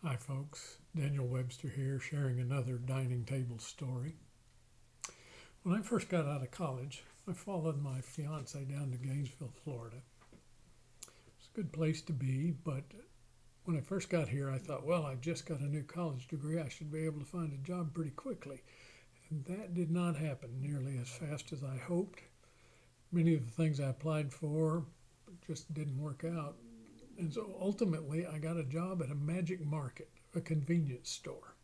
Hi, folks. Daniel Webster here, sharing another dining table story. When I first got out of college, I followed my fiance down to Gainesville, Florida. It's a good place to be, but when I first got here, I thought, well, I just got a new college degree. I should be able to find a job pretty quickly. And that did not happen nearly as fast as I hoped. Many of the things I applied for just didn't work out. And so ultimately, I got a job at a Magic Market, a convenience store.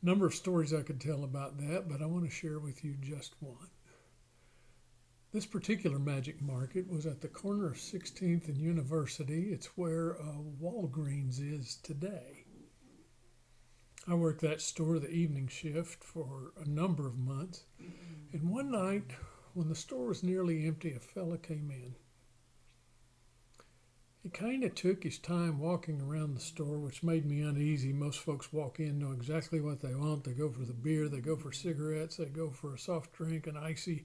Number of stories I could tell about that, but I want to share with you just one. This particular Magic Market was at the corner of 16th and University. It's where Walgreens is today. I worked that store the evening shift for a number of months, and one night when the store was nearly empty, a fella came in. He kind of took his time walking around the store, which made me uneasy. Most folks walk in, know exactly what they want. They go for the beer, they go for cigarettes, they go for a soft drink, an icy,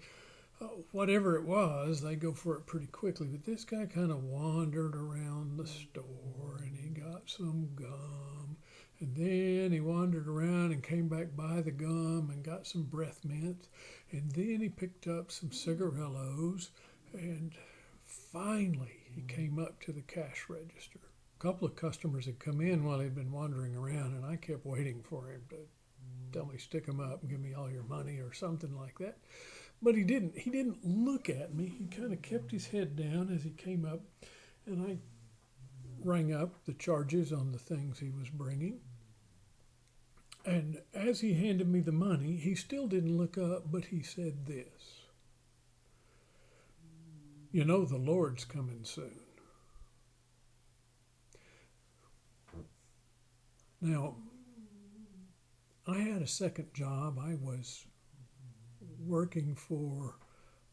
whatever it was, they go for it pretty quickly. But this guy kind of wandered around the store and he got some gum. And then he wandered around and came back by the gum and got some breath mints. And then he picked up some cigarillos and finally, he came up to the cash register. A couple of customers had come in while he'd been wandering around, and I kept waiting for him to tell me, stick 'em up and give me all your money or something like that. But he didn't. He didn't look at me. He kind of kept his head down as he came up, and I rang up the charges on the things he was bringing. And as he handed me the money, he still didn't look up, but he said this. You know the Lord's coming soon. Now, I had a second job. I was working for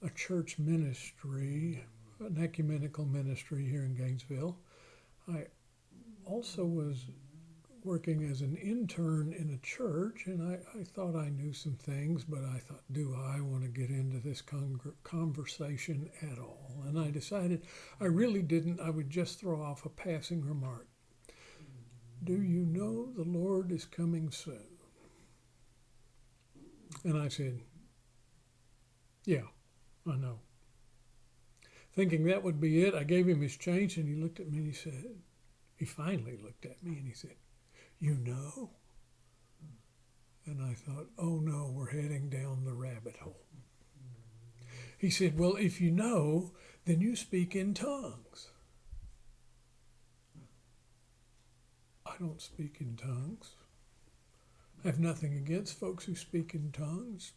a church ministry, an ecumenical ministry here in Gainesville. I also was working as an intern in a church, and I thought I knew some things, but I thought, do I want to get into this conversation at all? And I decided I really didn't. I would just throw off a passing remark. Do you know the Lord is coming soon? And I said, yeah, I know. Thinking that would be it, I gave him his change, and he looked at me and he finally looked at me and he said, you know? And I thought, oh no, we're heading down the rabbit hole. He said, well, if you know, then you speak in tongues. I don't speak in tongues. I have nothing against folks who speak in tongues.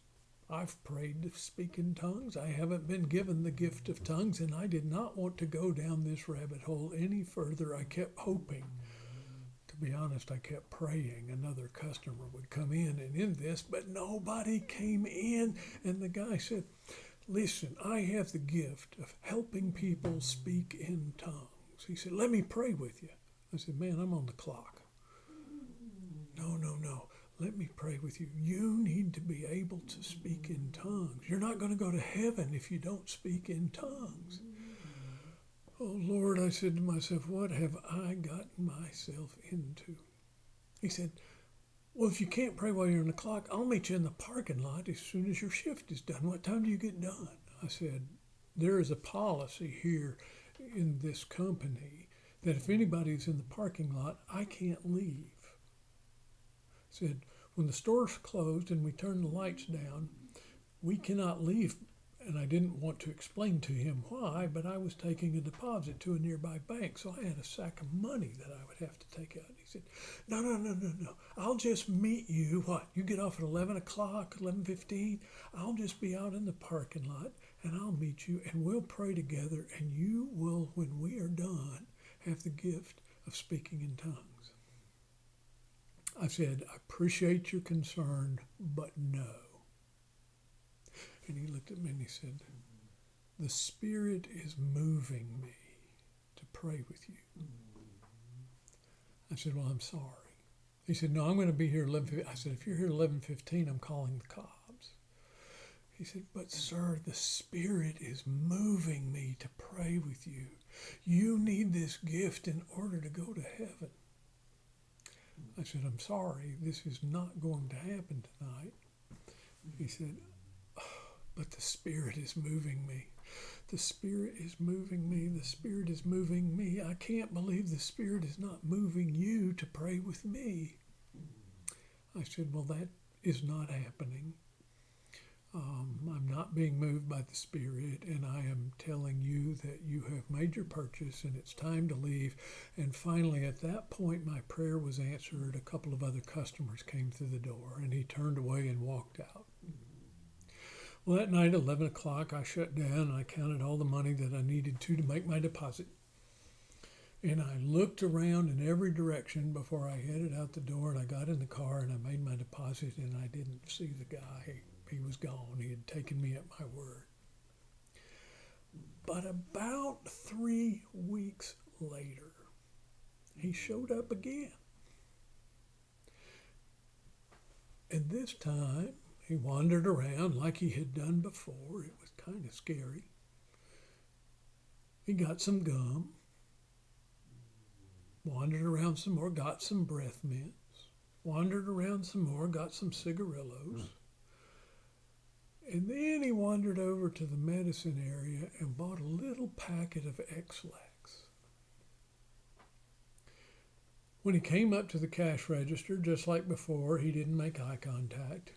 I've prayed to speak in tongues. I haven't been given the gift of tongues, and I did not want to go down this rabbit hole any further. I kept hoping. To be honest, I kept praying another customer would come in this, but nobody came in. And the guy said, listen, I have the gift of helping people speak in tongues. He said, let me pray with you. I said, man, I'm on the clock. No. Let me pray with you. You need to be able to speak in tongues. You're not going to go to heaven if you don't speak in tongues. Oh, Lord, I said to myself, what have I gotten myself into? He said, well, if you can't pray while you're on the clock, I'll meet you in the parking lot as soon as your shift is done. What time do you get done? I said, there is a policy here in this company that if anybody's in the parking lot, I can't leave. He said, when the store's closed and we turn the lights down, we cannot leave. And I didn't want to explain to him why, but I was taking a deposit to a nearby bank, so I had a sack of money that I would have to take out. He said, no. I'll just meet you. What? You get off at 11 o'clock, 11:15? I'll just be out in the parking lot, and I'll meet you, and we'll pray together, and you will, when we are done, have the gift of speaking in tongues. I said, I appreciate your concern, but no. And he looked at me and he said, the Spirit is moving me to pray with you. I said, well, I'm sorry. He said, no, I'm going to be here at 11:15. I said, if you're here at 11:15, I'm calling the cops. He said, but sir, the Spirit is moving me to pray with you. You need this gift in order to go to heaven. said, I'm sorry, this is not going to happen tonight. He said, but the Spirit is moving me. The Spirit is moving me. The Spirit is moving me. I can't believe the Spirit is not moving you to pray with me. I said, well, that is not happening. I'm not being moved by the Spirit, and I am telling you that you have made your purchase and it's time to leave. And finally, at that point, my prayer was answered. A couple of other customers came through the door, and he turned away and walked out. Well, that night, 11 o'clock, I shut down and I counted all the money that I needed to make my deposit. And I looked around in every direction before I headed out the door, and I got in the car and I made my deposit, and I didn't see the guy. He was gone. He had taken me at my word. But about 3 weeks later, he showed up again. And this time, he wandered around like he had done before. It was kind of scary. He got some gum, wandered around some more, got some breath mints, wandered around some more, got some cigarillos. And then he wandered over to the medicine area and bought a little packet of X-Lax. When he came up to the cash register, just like before, he didn't make eye contact.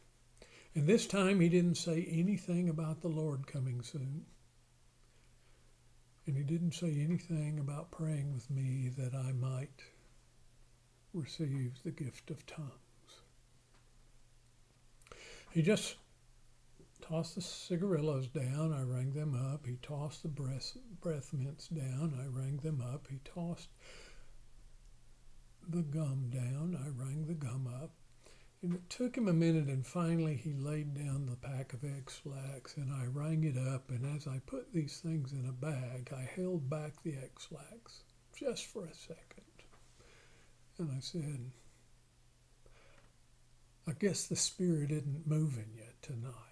And this time he didn't say anything about the Lord coming soon. And he didn't say anything about praying with me that I might receive the gift of tongues. He just tossed the cigarillos down. I rang them up. He tossed the breath mints down. I rang them up. He tossed the gum down. I rang the gum up. And it took him a minute, and finally he laid down the pack of X-Lax, and I rang it up, and as I put these things in a bag, I held back the X-Lax just for a second. And I said, I guess the Spirit isn't moving yet tonight.